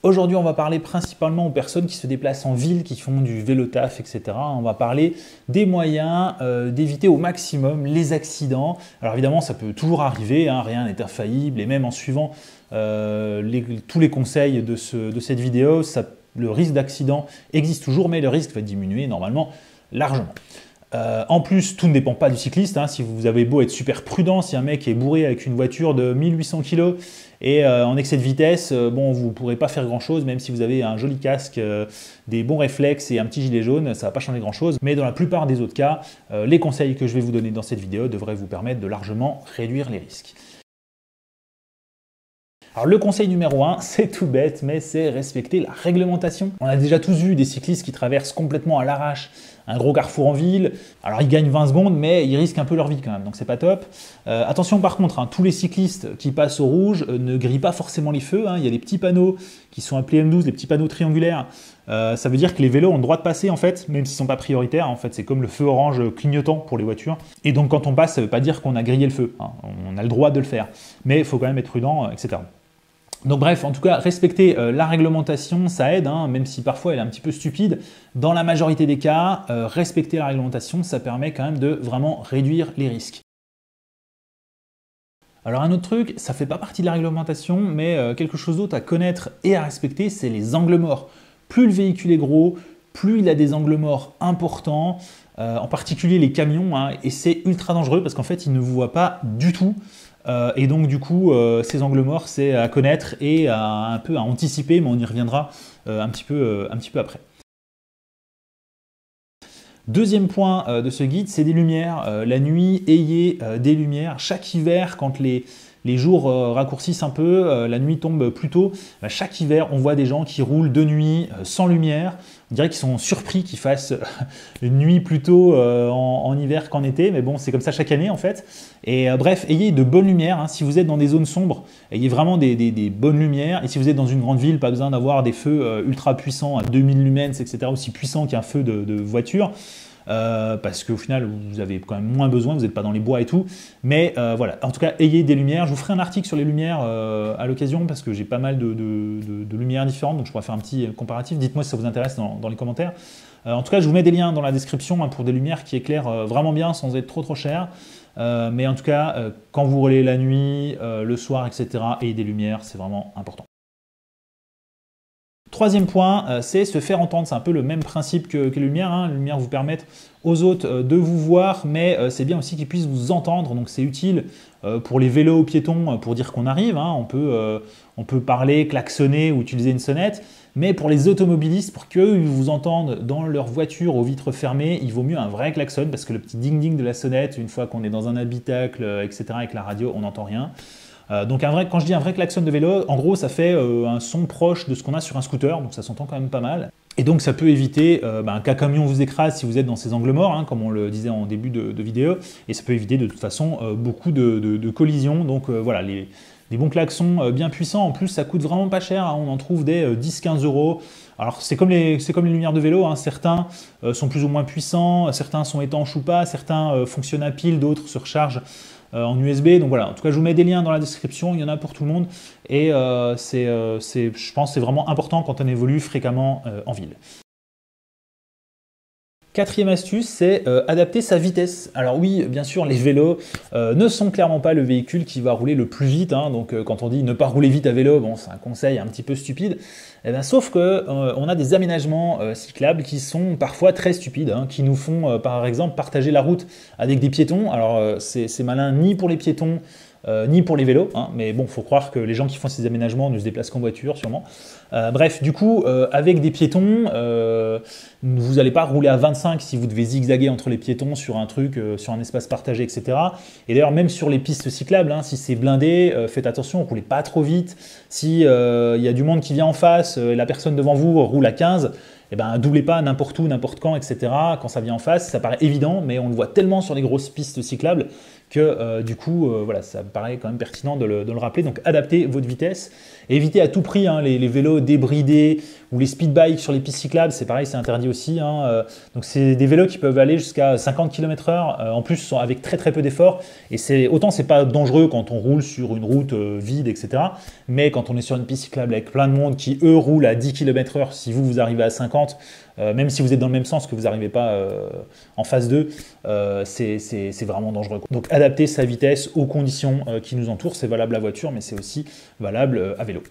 Aujourd'hui, on va parler principalement aux personnes qui se déplacent en ville, qui font du vélo taf, etc. On va parler des moyens d'éviter au maximum les accidents. Alors évidemment, ça peut toujours arriver, hein, rien n'est infaillible, et même en suivant tous les conseils de cette vidéo, le risque d'accident existe toujours, mais le risque va diminuer normalement largement. En plus, tout ne dépend pas du cycliste, hein. Si vous avez beau être super prudent, si un mec est bourré avec une voiture de 1800 kg et en excès de vitesse, bon, vous ne pourrez pas faire grand-chose, même si vous avez un joli casque, des bons réflexes et un petit gilet jaune, ça ne va pas changer grand-chose. Mais dans la plupart des autres cas, les conseils que je vais vous donner dans cette vidéo devraient vous permettre de largement réduire les risques. Alors le conseil numéro 1, c'est tout bête, mais c'est respecter la réglementation. On a déjà tous vu des cyclistes qui traversent complètement à l'arrache un gros carrefour en ville. Alors ils gagnent 20 secondes, mais ils risquent un peu leur vie quand même, donc c'est pas top. Attention par contre, hein, tous les cyclistes qui passent au rouge ne grillent pas forcément les feux, hein. Il y a des petits panneaux qui sont appelés M12, des petits panneaux triangulaires. Ça veut dire que les vélos ont le droit de passer en fait, même s'ils ne sont pas prioritaires. En fait, c'est comme le feu orange clignotant pour les voitures. Et donc quand on passe, ça ne veut pas dire qu'on a grillé le feu, hein. On a le droit de le faire, mais il faut quand même être prudent, etc. Donc bref, en tout cas, respecter la réglementation, ça aide, hein, même si parfois elle est un petit peu stupide. Dans la majorité des cas, respecter la réglementation, ça permet quand même de vraiment réduire les risques. Alors un autre truc, ça ne fait pas partie de la réglementation, mais quelque chose d'autre à connaître et à respecter, c'est les angles morts. Plus le véhicule est gros, plus il a des angles morts importants, en particulier les camions, hein, et c'est ultra dangereux parce qu'en fait, ils ne vous voient pas du tout. Et donc du coup, ces angles morts, c'est à connaître et un peu à anticiper, mais on y reviendra un petit peu après. Deuxième point de ce guide, c'est des lumières. La nuit, ayez des lumières. Chaque hiver, quand les jours raccourcissent un peu, la nuit tombe plus tôt, chaque hiver, on voit des gens qui roulent de nuit sans lumière. On dirait qu'ils sont surpris qu'ils fassent une nuit plus tôt en hiver qu'en été, mais bon, c'est comme ça chaque année en fait. Et bref, ayez de bonnes lumières, hein. Si vous êtes dans des zones sombres, ayez vraiment des bonnes lumières. Et si vous êtes dans une grande ville, pas besoin d'avoir des feux ultra puissants à 2000 lumens, etc., aussi puissants qu'un feu de voiture. Parce qu'au final, vous avez quand même moins besoin, vous n'êtes pas dans les bois et tout. Mais voilà, en tout cas, ayez des lumières. Je vous ferai un article sur les lumières à l'occasion parce que j'ai pas mal de lumières différentes, donc je pourrais faire un petit comparatif. Dites-moi si ça vous intéresse dans les commentaires. En tout cas, je vous mets des liens dans la description, hein, pour des lumières qui éclairent vraiment bien sans être trop cher. Mais en tout cas, quand vous roulez la nuit, le soir, etc., ayez des lumières, c'est vraiment important. Troisième point, c'est se faire entendre. C'est un peu le même principe que les lumières, hein. Les lumières vous permettent aux autres de vous voir, mais c'est bien aussi qu'ils puissent vous entendre. Donc c'est utile pour les vélos piétons pour dire qu'on arrive, hein. On peut parler, klaxonner ou utiliser une sonnette. Mais pour les automobilistes, pour qu'eux vous entendent dans leur voiture aux vitres fermées, il vaut mieux un vrai klaxon parce que le petit ding-ding de la sonnette, une fois qu'on est dans un habitacle, etc., avec la radio, on n'entend rien. Donc quand je dis un vrai klaxon de vélo, en gros ça fait un son proche de ce qu'on a sur un scooter, donc ça s'entend quand même pas mal. Et donc ça peut éviter qu'un camion vous écrase si vous êtes dans ces angles morts, hein, comme on le disait en début de vidéo, et ça peut éviter de toute façon beaucoup de collisions. Donc voilà, les bons klaxons bien puissants, en plus ça coûte vraiment pas cher, hein, on en trouve des 10-15 €. Alors c'est comme les lumières de vélo, hein, certains sont plus ou moins puissants, certains sont étanches ou pas, certains fonctionnent à pile, d'autres se rechargent en USB. Donc voilà, en tout cas je vous mets des liens dans la description, il y en a pour tout le monde et je pense que c'est vraiment important quand on évolue fréquemment en ville. Quatrième astuce, c'est adapter sa vitesse. Alors oui, bien sûr, les vélos ne sont clairement pas le véhicule qui va rouler le plus vite, hein. Donc quand on dit ne pas rouler vite à vélo, bon, c'est un conseil un petit peu stupide. Eh bien, sauf que on a des aménagements cyclables qui sont parfois très stupides, hein, qui nous font par exemple partager la route avec des piétons. Alors c'est malin ni pour les piétons, ni pour les vélos, hein, mais bon, il faut croire que les gens qui font ces aménagements ne se déplacent qu'en voiture, sûrement. Bref, du coup, avec des piétons, vous n'allez pas rouler à 25 si vous devez zigzaguer entre les piétons sur un truc, sur un espace partagé, etc. Et d'ailleurs, même sur les pistes cyclables, hein, si c'est blindé, faites attention, ne roulez pas trop vite. Si y a du monde qui vient en face, la personne devant vous roule à 15, eh ben, doublez pas n'importe où, n'importe quand, etc. Quand ça vient en face, ça paraît évident, mais on le voit tellement sur les grosses pistes cyclables que du coup, voilà, ça me paraît quand même pertinent de le rappeler. Donc adaptez votre vitesse, et évitez à tout prix les vélos débridés ou les speed bikes sur les pistes cyclables, c'est pareil, c'est interdit aussi. Donc c'est des vélos qui peuvent aller jusqu'à 50 km/h, en plus sont avec très peu d'efforts, et autant c'est pas dangereux quand on roule sur une route vide, etc. Mais quand on est sur une piste cyclable avec plein de monde qui eux roulent à 10 km/h, si vous arrivez à 50, même si vous êtes dans le même sens, que vous n'arrivez pas en phase 2, c'est vraiment dangereux. Donc adapter sa vitesse aux conditions qui nous entourent, c'est valable à voiture, mais c'est aussi valable à vélo.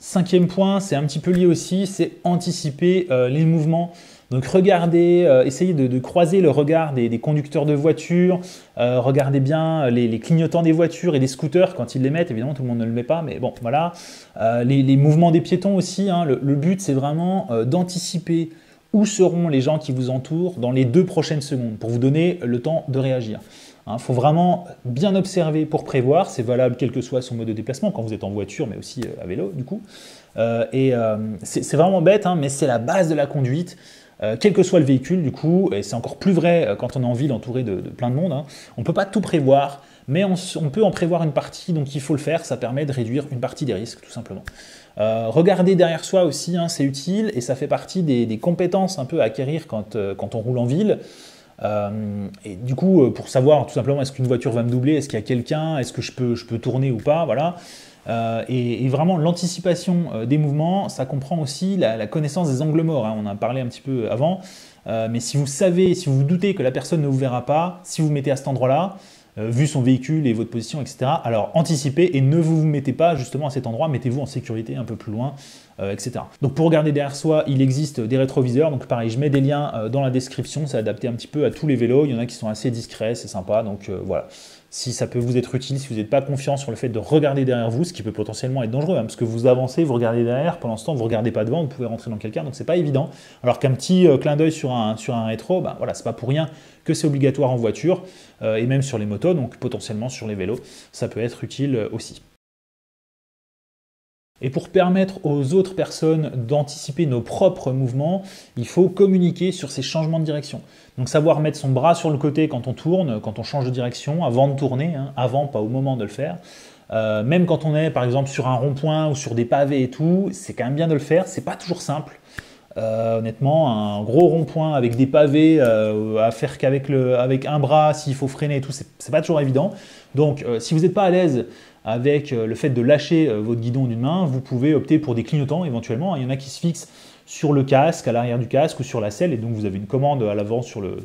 Cinquième point, c'est un petit peu lié aussi, c'est anticiper les mouvements. Donc regardez, essayez de croiser le regard des conducteurs de voitures, regardez bien les clignotants des voitures et des scooters quand ils les mettent, évidemment tout le monde ne le met pas, mais bon voilà. Les mouvements des piétons aussi, le but c'est vraiment d'anticiper où seront les gens qui vous entourent dans les 2 prochaines secondes pour vous donner le temps de réagir. Il faut vraiment bien observer pour prévoir, c'est valable quel que soit son mode de déplacement, quand vous êtes en voiture, mais aussi à vélo du coup. C'est vraiment bête, mais c'est la base de la conduite, quel que soit le véhicule du coup, et c'est encore plus vrai quand on est en ville entouré de plein de monde. On ne peut pas tout prévoir, mais on peut en prévoir une partie, donc il faut le faire, ça permet de réduire une partie des risques tout simplement. Regarder derrière soi aussi, c'est utile, et ça fait partie des compétences un peu à acquérir quand on roule en ville. Et du coup, pour savoir tout simplement est-ce qu'une voiture va me doubler, est-ce qu'il y a quelqu'un, est-ce que je peux tourner ou pas, voilà. Et vraiment l'anticipation des mouvements, ça comprend aussi la connaissance des angles morts, on en a parlé un petit peu avant, mais si vous savez, si vous vous doutez que la personne ne vous verra pas, si vous vous mettez à cet endroit-là, vu son véhicule et votre position, etc. Alors anticipez et ne vous mettez pas justement à cet endroit, mettez-vous en sécurité un peu plus loin, etc. Donc pour regarder derrière soi, il existe des rétroviseurs, donc pareil, je mets des liens dans la description, c'est adapté un petit peu à tous les vélos, il y en a qui sont assez discrets, c'est sympa, donc voilà. Si ça peut vous être utile, si vous n'êtes pas confiant sur le fait de regarder derrière vous, ce qui peut potentiellement être dangereux, parce que vous avancez, vous regardez derrière, pendant ce temps vous ne regardez pas devant, vous pouvez rentrer dans quelqu'un, donc c'est pas évident. Alors qu'un petit clin d'œil sur un rétro, voilà, c'est pas pour rien que c'est obligatoire en voiture, et même sur les motos, donc potentiellement sur les vélos, ça peut être utile aussi. Et pour permettre aux autres personnes d'anticiper nos propres mouvements, il faut communiquer sur ces changements de direction. Donc savoir mettre son bras sur le côté quand on tourne, quand on change de direction, avant de tourner, avant, pas au moment de le faire. Même quand on est par exemple sur un rond-point ou sur des pavés et tout, c'est quand même bien de le faire, c'est pas toujours simple. Honnêtement, un gros rond-point avec des pavés à faire avec un bras, s'il faut freiner et tout, c'est pas toujours évident. Donc si vous n'êtes pas à l'aise avec le fait de lâcher votre guidon d'une main, vous pouvez opter pour des clignotants éventuellement. Il y en a qui se fixent sur le casque, à l'arrière du casque ou sur la selle, et donc vous avez une commande à l'avant sur le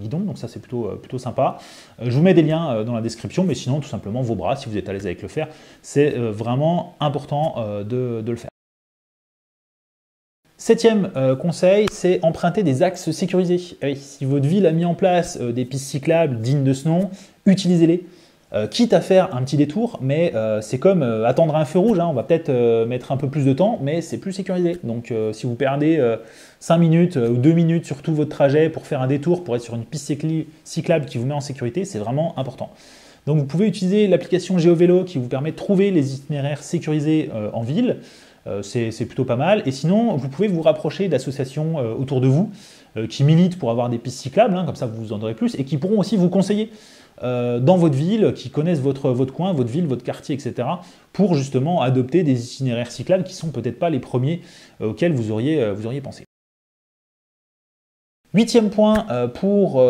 guidon, donc ça c'est plutôt sympa. Je vous mets des liens dans la description, mais sinon tout simplement vos bras, si vous êtes à l'aise avec le faire, c'est vraiment important de le faire. Septième conseil, c'est emprunter des axes sécurisés. Oui, si votre ville a mis en place des pistes cyclables dignes de ce nom, utilisez-les. Quitte à faire un petit détour, mais c'est comme attendre un feu rouge, on va peut-être mettre un peu plus de temps, mais c'est plus sécurisé. Donc si vous perdez 5 minutes ou 2 minutes sur tout votre trajet pour faire un détour, pour être sur une piste cyclable qui vous met en sécurité, c'est vraiment important. Donc vous pouvez utiliser l'application GeoVélo qui vous permet de trouver les itinéraires sécurisés en ville. C'est plutôt pas mal. Et sinon, vous pouvez vous rapprocher d'associations autour de vous qui militent pour avoir des pistes cyclables, comme ça vous en aurez plus, et qui pourront aussi vous conseiller dans votre ville, qui connaissent votre coin, votre ville, votre quartier, etc., pour justement adopter des itinéraires cyclables qui ne sont peut-être pas les premiers auxquels vous auriez pensé. Huitième point pour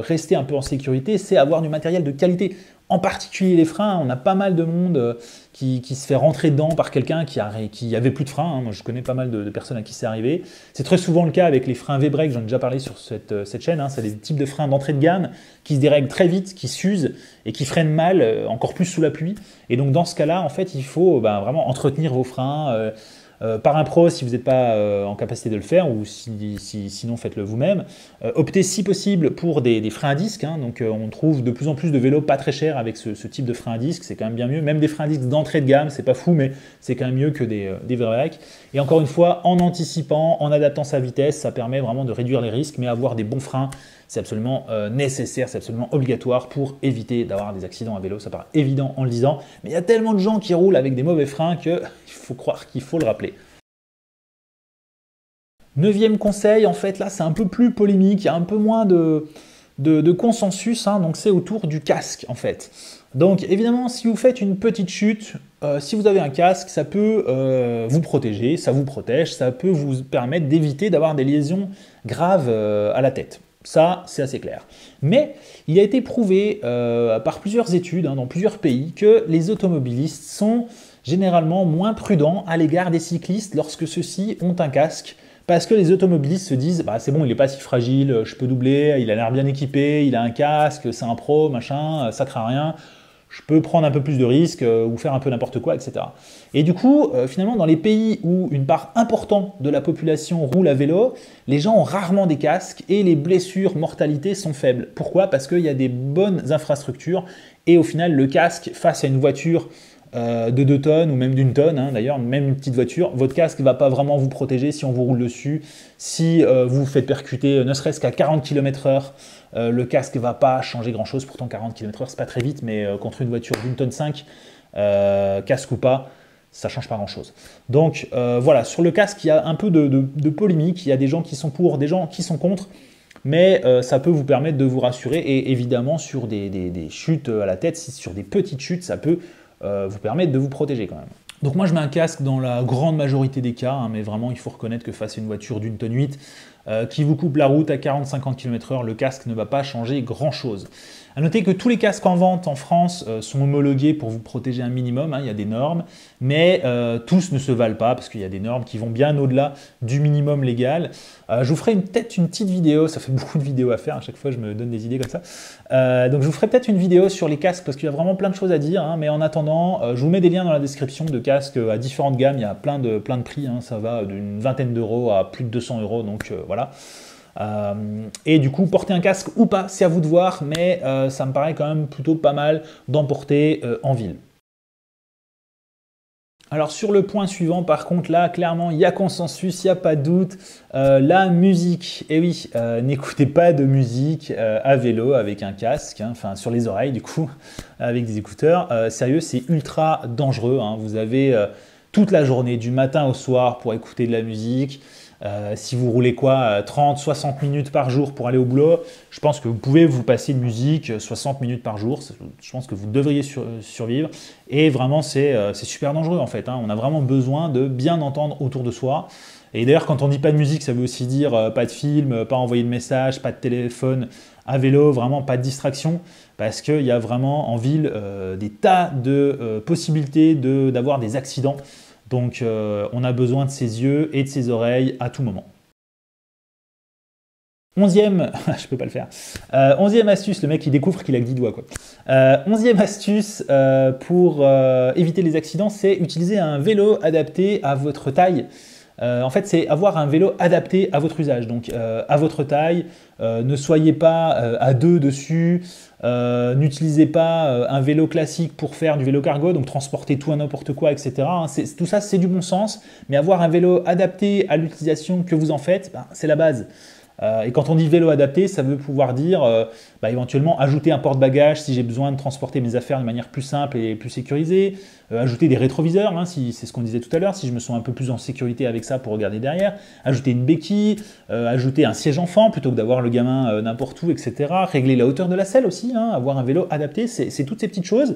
rester un peu en sécurité, c'est avoir du matériel de qualité. En particulier les freins, on a pas mal de monde qui se fait rentrer dedans par quelqu'un qui avait plus de freins. Moi, je connais pas mal de personnes à qui c'est arrivé. C'est très souvent le cas avec les freins V-Brake, j'en ai déjà parlé sur cette chaîne. C'est des types de freins d'entrée de gamme qui se dérèglent très vite, qui s'usent et qui freinent mal, encore plus sous la pluie. Et donc dans ce cas-là, en fait, il faut vraiment entretenir vos freins. Par un pro si vous n'êtes pas en capacité de le faire, ou sinon faites-le vous-même. Optez si possible pour des freins à disque, donc on trouve de plus en plus de vélos pas très chers avec ce type de frein à disque, c'est quand même bien mieux. Même des freins à disque d'entrée de gamme, c'est pas fou, mais c'est quand même mieux que des V-Brake. Et encore une fois, en anticipant, en adaptant sa vitesse, ça permet vraiment de réduire les risques, mais avoir des bons freins, c'est absolument nécessaire, c'est absolument obligatoire pour éviter d'avoir des accidents à vélo. Ça paraît évident en le disant, mais il y a tellement de gens qui roulent avec des mauvais freins qu'il faut croire qu'il faut le rappeler. Neuvième conseil, en fait, là, c'est un peu plus polémique, il y a un peu moins de de consensus, hein, donc c'est autour du casque en fait. Donc évidemment, si vous faites une petite chute, si vous avez un casque, ça peut vous protéger, ça vous protège, ça peut vous permettre d'éviter d'avoir des lésions graves à la tête. Ça, c'est assez clair. Mais il a été prouvé par plusieurs études, hein, dans plusieurs pays, que les automobilistes sont généralement moins prudents à l'égard des cyclistes lorsque ceux-ci ont un casque. Parce que les automobilistes se disent bah, c'est bon, il n'est pas si fragile, je peux doubler, il a l'air bien équipé, il a un casque, c'est un pro, machin, ça craint rien, je peux prendre un peu plus de risques ou faire un peu n'importe quoi, etc. Et du coup, finalement, dans les pays où une part importante de la population roule à vélo, les gens ont rarement des casques et les blessures, mortalité sont faibles. Pourquoi? Parce qu'il y a des bonnes infrastructures et au final, le casque face à une voiture de 2 tonnes ou même d'1 tonne, hein, d'ailleurs, même une petite voiture, votre casque ne va pas vraiment vous protéger si on vous roule dessus. Si vous vous faites percuter, ne serait-ce qu'à 40 km/h, le casque ne va pas changer grand-chose. Pourtant, 40 km/h, c'est pas très vite, mais contre une voiture d'1 tonne 5, casque ou pas, ça ne change pas grand-chose. Donc voilà, sur le casque, il y a un peu de polémique. Il y a des gens qui sont pour, des gens qui sont contre. Mais ça peut vous permettre de vous rassurer. Et évidemment, sur des chutes à la tête, sur des petites chutes, ça peut vous permettre de vous protéger quand même. Donc moi je mets un casque dans la grande majorité des cas, hein, mais vraiment il faut reconnaître que face à une voiture d'1 tonne 8 qui vous coupe la route à 40-50 km/h, le casque ne va pas changer grand chose. A noter que tous les casques en vente en France sont homologués pour vous protéger un minimum, hein, il y a des normes, mais tous ne se valent pas parce qu'il y a des normes qui vont bien au-delà du minimum légal. Je vous ferai peut-être une petite vidéo, ça fait beaucoup de vidéos à faire, à chaque fois je me donne des idées comme ça. Donc je vous ferai peut-être une vidéo sur les casques parce qu'il y a vraiment plein de choses à dire, hein, mais en attendant, je vous mets des liens dans la description de casques à différentes gammes, il y a plein de prix, hein, ça va d'une vingtaine d'euros à plus de 200 euros, donc voilà. Et du coup, porter un casque ou pas, c'est à vous de voir, mais ça me paraît quand même plutôt pas mal d'en porter en ville. Alors sur le point suivant, par contre, là, clairement, il y a consensus, il n'y a pas de doute. La musique, et oui, n'écoutez pas de musique à vélo avec un casque, hein, enfin sur les oreilles du coup, avec des écouteurs. Sérieux, c'est ultra dangereux, hein. Vous avez toute la journée, du matin au soir, pour écouter de la musique. Si vous roulez quoi, 30-60 minutes par jour pour aller au boulot, je pense que vous pouvez vous passer de musique 60 minutes par jour. Je pense que vous devriez survivre. Et vraiment, c'est super dangereux en fait, hein. On a vraiment besoin de bien entendre autour de soi. Et d'ailleurs, quand on dit pas de musique, ça veut aussi dire pas de film, pas envoyer de message, pas de téléphone à vélo, vraiment pas de distraction. Parce qu'il y a vraiment en ville des tas de possibilités d'avoir des accidents. Donc on a besoin de ses yeux et de ses oreilles à tout moment. 11e, je peux pas le faire. 11e astuce, le mec il découvre qu'il a que 10 doigts quoi. 11e astuce pour éviter les accidents, c'est utiliser un vélo adapté à votre taille. En fait, c'est avoir un vélo adapté à votre usage, donc à votre taille. Ne soyez pas à deux dessus. N'utilisez pas un vélo classique pour faire du vélo cargo, donc transporter tout à n'importe quoi, etc. Hein, tout ça, c'est du bon sens, mais avoir un vélo adapté à l'utilisation que vous en faites, ben, c'est la base. Et quand on dit vélo adapté, ça veut pouvoir dire éventuellement ajouter un porte-bagages si j'ai besoin de transporter mes affaires de manière plus simple et plus sécurisée, ajouter des rétroviseurs, hein, si c'est ce qu'on disait tout à l'heure, si je me sens un peu plus en sécurité avec ça pour regarder derrière, ajouter une béquille, ajouter un siège enfant plutôt que d'avoir le gamin n'importe où, etc. Régler la hauteur de la selle aussi, hein, avoir un vélo adapté, c'est toutes ces petites choses.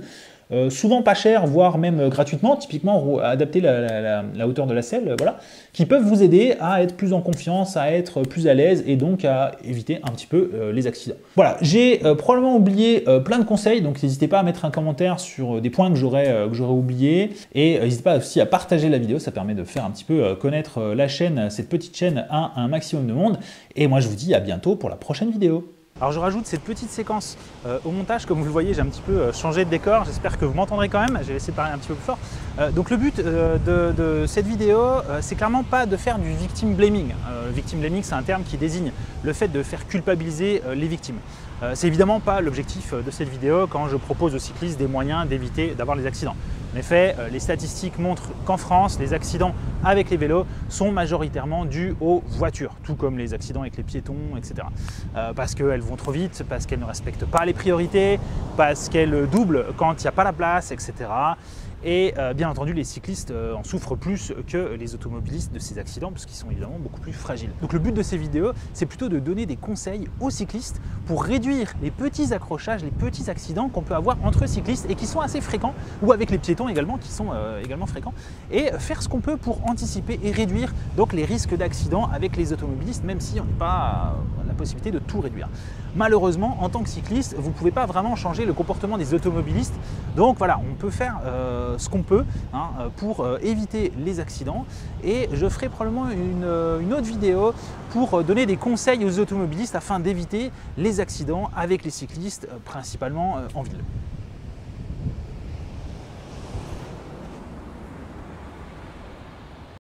Souvent pas cher, voire même gratuitement, typiquement adapter la hauteur de la selle, voilà, qui peuvent vous aider à être plus en confiance, à être plus à l'aise et donc à éviter un petit peu les accidents. Voilà, j'ai probablement oublié plein de conseils, donc n'hésitez pas à mettre un commentaire sur des points que j'aurais oubliés et n'hésitez pas aussi à partager la vidéo, ça permet de faire un petit peu connaître la chaîne, cette petite chaîne à un maximum de monde. Et moi je vous dis à bientôt pour la prochaine vidéo. Alors je rajoute cette petite séquence au montage, comme vous le voyez j'ai un petit peu changé de décor, j'espère que vous m'entendrez quand même, je vais essayer de parler un petit peu plus fort. Donc le but de cette vidéo, c'est clairement pas de faire du victim blaming. Victim blaming c'est un terme qui désigne le fait de faire culpabiliser les victimes. C'est évidemment pas l'objectif de cette vidéo quand je propose aux cyclistes des moyens d'éviter d'avoir les accidents. En effet, les statistiques montrent qu'en France, les accidents avec les vélos sont majoritairement dus aux voitures, tout comme les accidents avec les piétons, etc. Parce qu'elles vont trop vite, parce qu'elles ne respectent pas les priorités, parce qu'elles doublent quand il n'y a pas la place, etc. Et bien entendu, les cyclistes en souffrent plus que les automobilistes de ces accidents, parce qu'ils sont évidemment beaucoup plus fragiles. Donc le but de ces vidéos, c'est plutôt de donner des conseils aux cyclistes pour réduire les petits accrochages, les petits accidents qu'on peut avoir entre cyclistes et qui sont assez fréquents, ou avec les piétons également, qui sont également fréquents, et faire ce qu'on peut pour anticiper et réduire donc les risques d'accidents avec les automobilistes, même si on n'a pas la possibilité de tout réduire. Malheureusement, en tant que cycliste, vous ne pouvez pas vraiment changer le comportement des automobilistes. Donc voilà, on peut faire ce qu'on peut pour éviter les accidents. Et je ferai probablement une autre vidéo pour donner des conseils aux automobilistes afin d'éviter les accidents avec les cyclistes, principalement en ville.